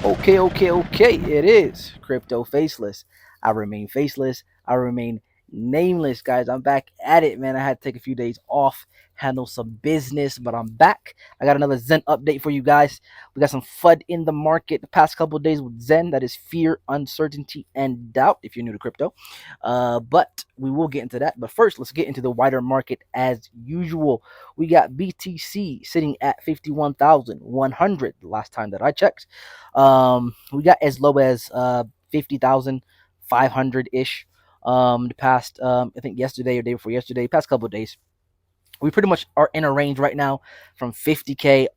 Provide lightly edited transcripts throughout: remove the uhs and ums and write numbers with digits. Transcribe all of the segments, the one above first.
Okay. It is Crypto Faceless. I remain faceless. I remain nameless, guys. I'm back at it, man. I had to take a few days off, handle some business, but I'm back. I got another Zen update for you guys. We got some FUD in the market the past couple of days with Zen. That is fear, uncertainty, and doubt. If you're new to crypto, but we will get into that. But first, let's get into the wider market as usual. We got BTC sitting at 51,100 the last time that I checked. We got as low as 50,500 ish. The past, I think yesterday or day before yesterday, past couple of days, we pretty much are in a range right now from 50K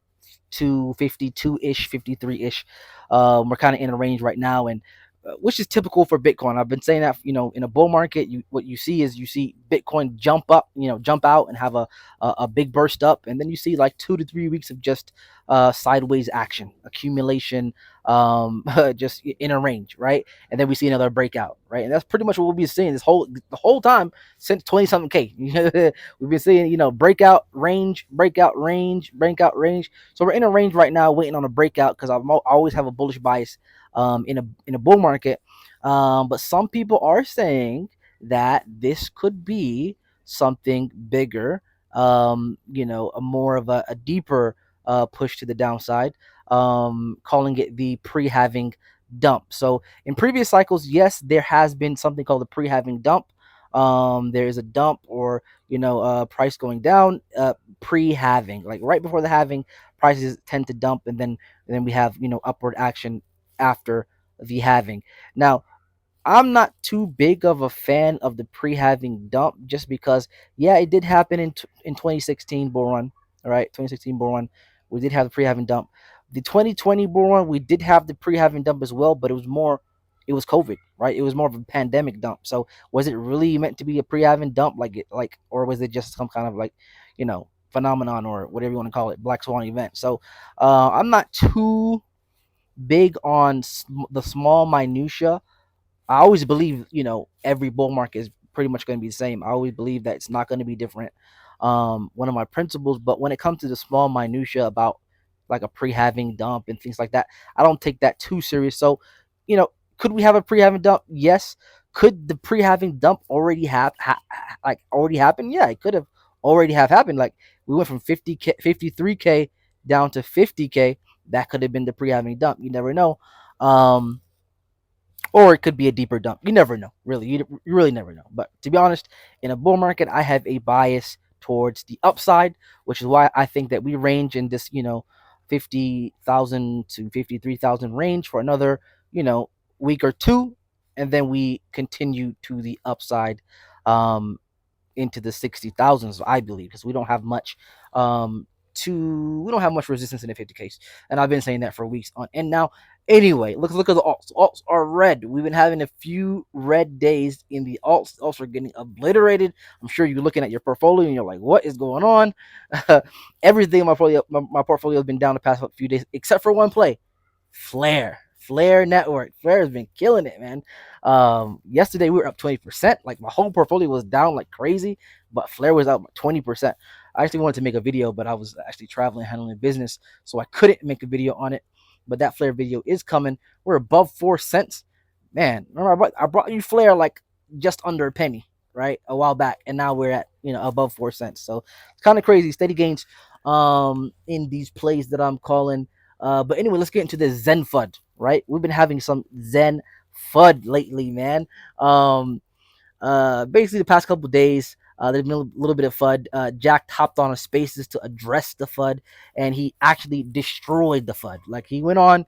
to 52 ish, 53 ish. We're kind of in a range right now, and which is typical for Bitcoin. I've been saying that in a bull market, what you see is you see Bitcoin jump up, jump out and have a big burst up, and then you see like 2 to 3 weeks of just sideways action, accumulation, just in a range, right? And then we see another breakout, right? And that's pretty much what we'll be seeing the whole time since 20 something K. We've been seeing breakout range, breakout range, breakout range. So we're in a range right now, waiting on a breakout because I always have a bullish bias in a bull market. But some people are saying that this could be something bigger. A more of a deeper push to the downside. Calling it the pre-halving dump. So in previous cycles, yes, there has been something called the pre-halving dump. There is a dump or price going down pre-halving, like right before the halving, prices tend to dump, and then we have upward action after the halving. Now, I'm not too big of a fan of the pre-halving dump just because, yeah, it did happen in 2016 bull run. All right, 2016 bull run, we did have the pre-halving dump. The 2020 bull run, we did have the pre-halving dump as well, but it was COVID, right? It was more of a pandemic dump. So was it really meant to be a pre-halving dump, or was it just some kind of phenomenon or whatever you want to call it, black swan event? So I'm not too big on the small minutia. I always believe, every bull market is pretty much going to be the same. I always believe that it's not going to be different. One of my principles, but when it comes to the small minutia about like a pre-halving dump and things like that, I don't take that too serious. So, could we have a pre-halving dump? Yes. Could the pre-halving dump already already happen? Yeah, it could have already have happened. Like we went from 50K, 53K down to 50K. That could have been the pre-halving dump. You never know. Or it could be a deeper dump. You never know, really. You really never know. But to be honest, in a bull market, I have a bias towards the upside, which is why I think that we range in this, 50,000 to 53,000 range for another, week or two, and then we continue to the upside. Into the 60,000s, I believe, because we don't have much resistance in the 50 case, and I've been saying that for weeks on end now. Anyway, look at the alts. Alts are red. We've been having a few red days in the alts. Alts are getting obliterated. I'm sure you're looking at your portfolio and you're like, what is going on? Everything in my portfolio has been down the past few days, except for one play, Flare Network. Flare has been killing it, man. Yesterday we were up 20%. Like my whole portfolio was down like crazy, but Flare was up 20%. I actually wanted to make a video, but I was actually traveling, handling business, so I couldn't make a video on it. But that Flare video is coming. We're above 4 cents, man. Remember, I brought you Flare like just under a penny, right, a while back, and now we're at above 4 cents. So it's kind of crazy. Steady gains in these plays that I'm calling. But anyway, let's get into the Zen FUD, right? We've been having some Zen FUD lately, man. Basically, the past couple of days, there's been a little bit of FUD. Jack hopped on a spaces to address the FUD, and he actually destroyed the FUD. Like he went on,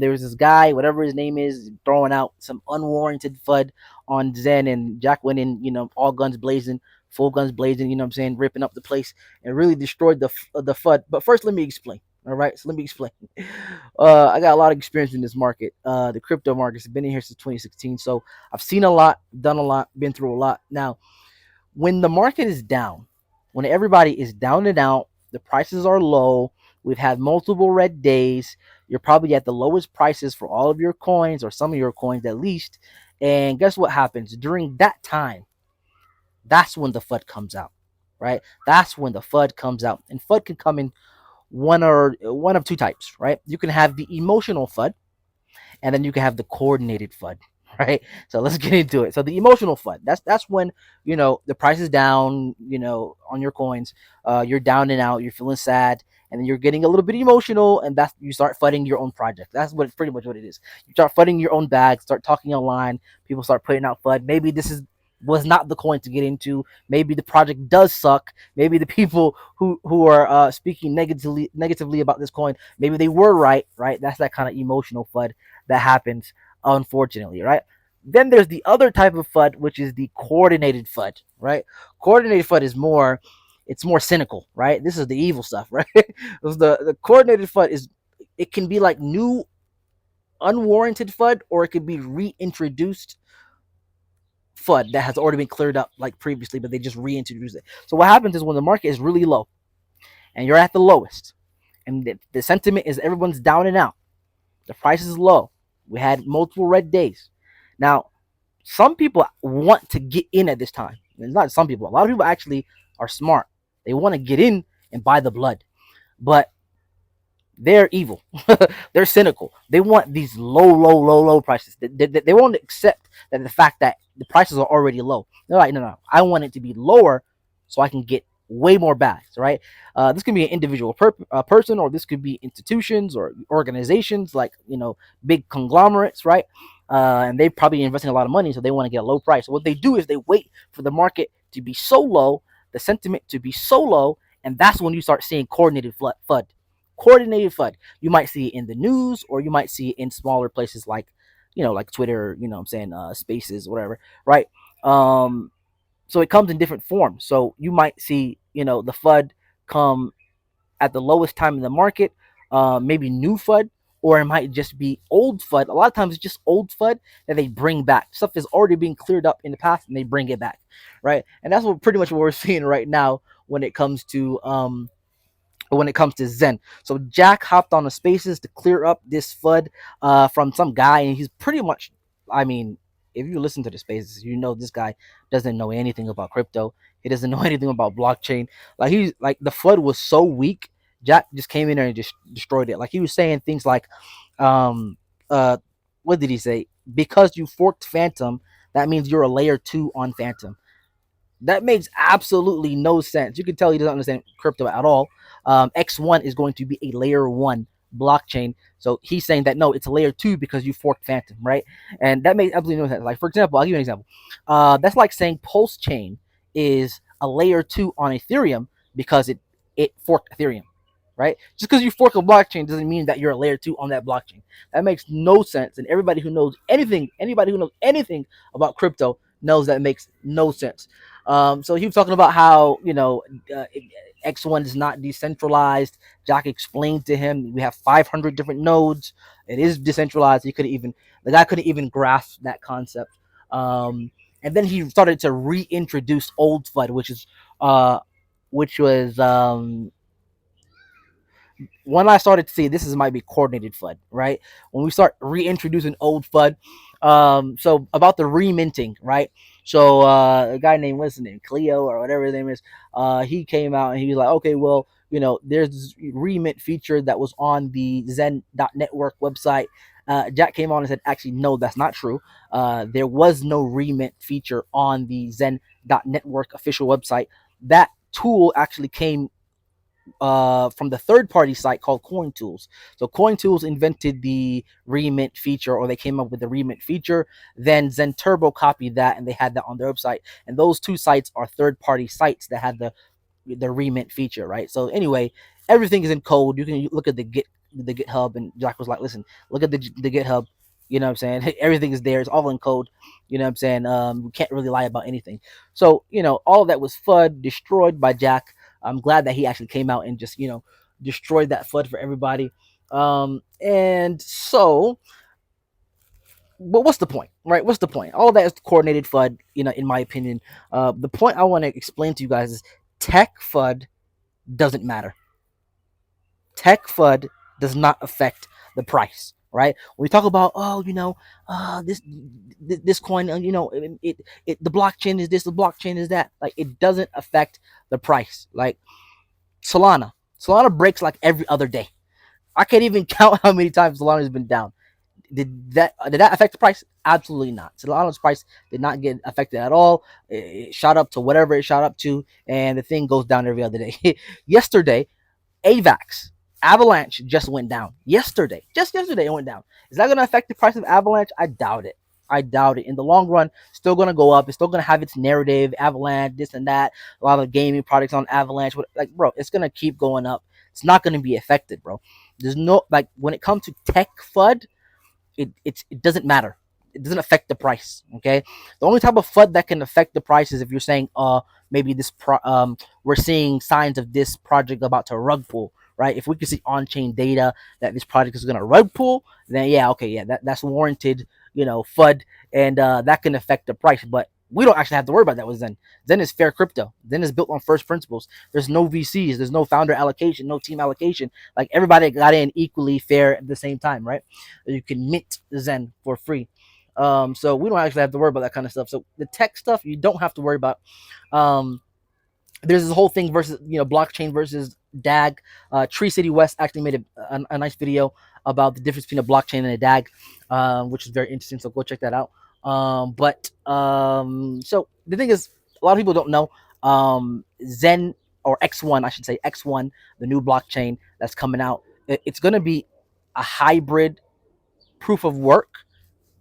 there was this guy, whatever his name is, throwing out some unwarranted FUD on Zen, and Jack went in, all guns blazing, full guns blazing, you know what I'm saying, ripping up the place, and really destroyed the FUD. But first, let me explain. All right, so let me explain. I got a lot of experience in this market. The crypto markets have been in here since 2016, so I've seen a lot, done a lot, been through a lot. Now, when the market is down, when everybody is down and out, the prices are low. We've had multiple red days. You're probably at the lowest prices for all of your coins, or some of your coins at least. And guess what happens during that time? That's when the FUD comes out, right? That's when the FUD comes out, and FUD can come in one of two types, right? You can have the emotional FUD, and then you can have the coordinated FUD, right? So let's get into it. So the emotional FUD, that's when the price is down, on your coins, you're down and out, you're feeling sad, and then you're getting a little bit emotional, and that's you start FUDing your own project. That's what pretty much what it is. You start FUDing your own bag, start talking online, people start putting out FUD. Maybe this is was not the coin to get into. Maybe the project does suck. Maybe the people who are speaking negatively about this coin, maybe they were right, right? That's that kind of emotional FUD that happens, unfortunately, right? Then there's the other type of FUD, which is the coordinated FUD, right? Coordinated FUD is more, it's more cynical, right? This is the evil stuff, right? The coordinated FUD is, it can be like new unwarranted FUD, or it could be reintroduced FUD that has already been cleared up like previously, but they just reintroduce it. So what happens is when the market is really low and you're at the lowest, and the sentiment is everyone's down and out, the price is low. We had multiple red days. Now, some people want to get in at this time. It's not some people. A lot of people actually are smart. They want to get in and buy the blood. But they're evil. They're cynical. They want these low prices. They won't accept that the fact that the prices are already low. They're like, no, no, I want it to be lower so I can get way more bags, right? This can be an individual person, or this could be institutions or organizations like, big conglomerates, right? And they probably investing a lot of money, so they want to get a low price. So what they do is they wait for the market to be so low, the sentiment to be so low, and that's when you start seeing coordinated FUD. Coordinated FUD. You might see it in the news, or you might see it in smaller places like, like Twitter, what I'm saying, spaces, whatever, right? So it comes in different forms. So you might see, the FUD come at the lowest time in the market, maybe new FUD, or it might just be old FUD. A lot of times it's just old FUD that they bring back. Stuff is already being cleared up in the past and they bring it back, right? And that's what pretty much what we're seeing right now when it comes to Zen. So Jack hopped on the spaces to clear up this FUD from some guy, and he's pretty much, I mean, if you listen to the spaces, this guy doesn't know anything about crypto. He doesn't know anything about blockchain. Like he's like the FUD was so weak. Jack just came in there and just destroyed it. Like he was saying things like, um, uh, what did he say? Because you forked Phantom, that means you're a layer 2 on Phantom. That makes absolutely no sense. You can tell he doesn't understand crypto at all. X1 is going to be a layer 1 blockchain. So he's saying that no, it's a layer 2 because you forked Phantom, right? And that makes absolutely no sense. Like, for example, I'll give you an example. That's like saying Pulse Chain is a layer 2 on Ethereum because it forked Ethereum, right? Just because you fork a blockchain doesn't mean that you're a layer 2 on that blockchain. That makes no sense. And anybody who knows anything about crypto knows that makes no sense. So he was talking about how uh, X1 is not decentralized. Jack explained to him we have 500 different nodes. It is decentralized. The guy couldn't even grasp that concept. And then he started to reintroduce old FUD, which was when I started to see this is might be coordinated FUD, right? When we start reintroducing old FUD, so about the reminting, right? So a guy named what's his name, Cleo or whatever his name is, he came out and he was like, okay, well, there's this remint feature that was on the Zen.network website. Jack came on and said, actually, no, that's not true. There was no remint feature on the Zen.network official website. That tool actually came from the third-party site called CoinTools. So CoinTools invented the remint feature, or they came up with the remint feature. Then Zen Turbo copied that, and they had that on their website. And those two sites are third-party sites that had the remint feature, right? So anyway, everything is in code. You can look at the GitHub, and Jack was like, listen, look at the GitHub. You know what I'm saying? Everything is there. It's all in code. You know what I'm saying? We can't really lie about anything. So, all of that was FUD destroyed by Jack. I'm glad that he actually came out and just, destroyed that FUD for everybody. And so, but what's the point, right? What's the point? All of that is coordinated FUD, in my opinion. The point I want to explain to you guys is tech FUD doesn't matter. Tech FUD does not affect the price, right? When we talk about, this coin, the blockchain is this, the blockchain is that. Like, it doesn't affect the price. Like Solana breaks like every other day. I can't even count how many times Solana has been down. Did that affect the price? Absolutely not. Solana's price did not get affected at all. It shot up to whatever it shot up to, and the thing goes down every other day. Yesterday, AVAX, Avalanche just went down yesterday. Just yesterday, it went down. Is that going to affect the price of Avalanche? I doubt it. I doubt it. In the long run, still going to go up. It's still going to have its narrative, Avalanche, this and that. A lot of gaming products on Avalanche. Like, bro, it's going to keep going up. It's not going to be affected, bro. There's no, like, when it comes to tech FUD, it doesn't matter. It doesn't affect the price. Okay, the only type of FUD that can affect the price is if you're saying maybe we're seeing signs of this project about to rug pull, right? If we can see on chain data that this project is gonna rug pull, then yeah, okay, yeah, that's warranted, FUD, and that can affect the price. But we don't actually have to worry about that with Zen. Zen is fair crypto. Zen is built on first principles. There's no VCs. There's no founder allocation, no team allocation. Like, everybody got in equally fair at the same time, right? You can mint Zen for free. So we don't actually have to worry about that kind of stuff. So the tech stuff you don't have to worry about. Um, there's this whole thing versus blockchain versus DAG. Tree City West actually made a nice video about the difference between a blockchain and a DAG, which is very interesting. So go check that out. So the thing is, a lot of people don't know Zen, or X1, I should say X1, the new blockchain that's coming out. It's going to be a hybrid proof of work,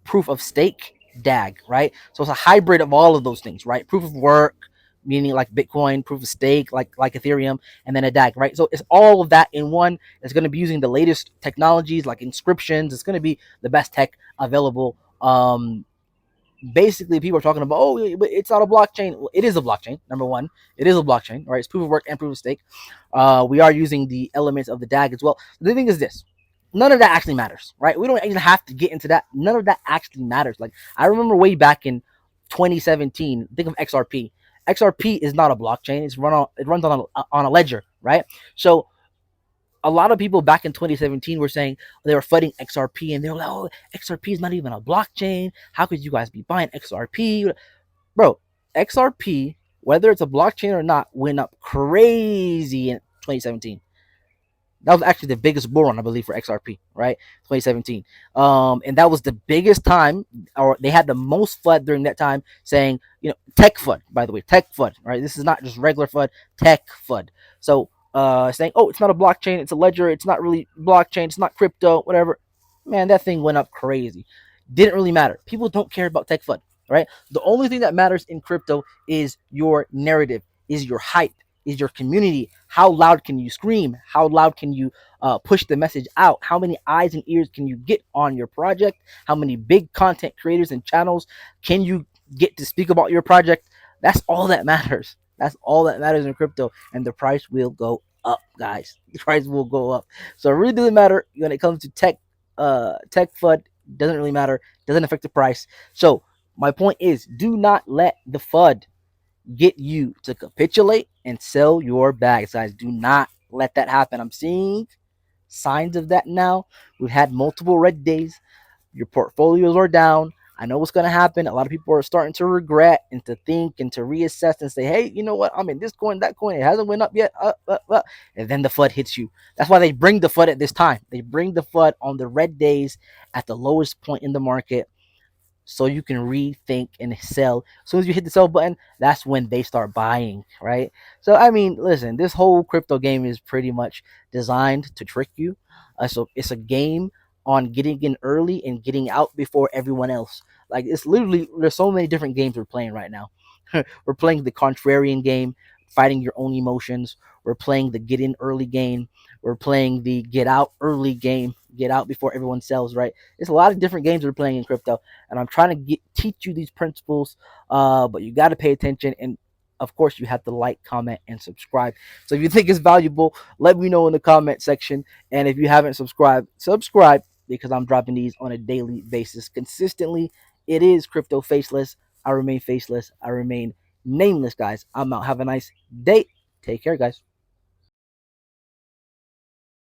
proof of stake, DAG, right? So it's a hybrid of all of those things, right? Proof of work, meaning like Bitcoin, proof of stake, like Ethereum, and then a DAG, right? So it's all of that in one. It's going to be using the latest technologies like inscriptions. It's going to be the best tech available. Basically, people are talking about, oh, but it's not a blockchain. Well, it is a blockchain. Number one, it is a blockchain, right? It's proof of work and proof of stake. We are using the elements of the DAG as well. The thing is this: none of that actually matters, right? We don't even have to get into that. None of that actually matters. Like, I remember way back in 2017, think of XRP. XRP is not a blockchain. It runs on a ledger, right? So a lot of people back in 2017 were saying they were flooding XRP, and they were like, "Oh, XRP is not even a blockchain. How could you guys be buying XRP, bro?" XRP, whether it's a blockchain or not, went up crazy in 2017. That was actually the biggest bull run, I believe, for XRP, right? 2017. And that was the biggest time, or they had the most FUD during that time, saying, tech FUD, by the way, tech FUD, right? This is not just regular FUD, tech FUD. So, saying, oh, it's not a blockchain, it's a ledger, it's not really blockchain, it's not crypto, whatever. Man, that thing went up crazy. Didn't really matter. People don't care about tech FUD, right? The only thing that matters in crypto is your narrative, is your hype, is your community. How loud can you scream? How loud can you push the message out? How many eyes and ears can you get on your project? How many big content creators and channels can you get to speak about your project? That's all that matters. That's all that matters in crypto, and the price will go up, guys. The price will go up. So it really doesn't matter when it comes to tech. Tech FUD doesn't really matter. Doesn't affect the price. So my point is, do not let the FUD get you to capitulate and sell your bags, guys. Do not let that happen. I'm seeing signs of that now. We've had multiple red days. Your portfolios are down. I know what's going to happen. A lot of people are starting to regret and to think and to reassess and say, hey, you know what? I'm in this coin, that coin. It hasn't went up yet. And then the FUD hits you. That's why they bring the FUD at this time. They bring the FUD on the red days at the lowest point in the market, so you can rethink and sell. As soon as you hit the sell button, that's when they start buying, right? So, I mean, listen, this whole crypto game is pretty much designed to trick you. So it's a game on getting in early and getting out before everyone else. Like, it's literally, there's so many different games we're playing right now. We're playing the contrarian game, fighting your own emotions. We're playing the get in early game. We're playing the get out early game, get out before everyone sells, right? There's a lot of different games we're playing in crypto, and I'm trying to teach you these principles, but you got to pay attention, and of course, you have to like, comment, and subscribe. So if you think it's valuable, let me know in the comment section, and if you haven't subscribed, subscribe, because I'm dropping these on a daily basis consistently. It is Crypto Faceless. I remain faceless. I remain nameless, guys. I'm out. Have a nice day. Take care, guys.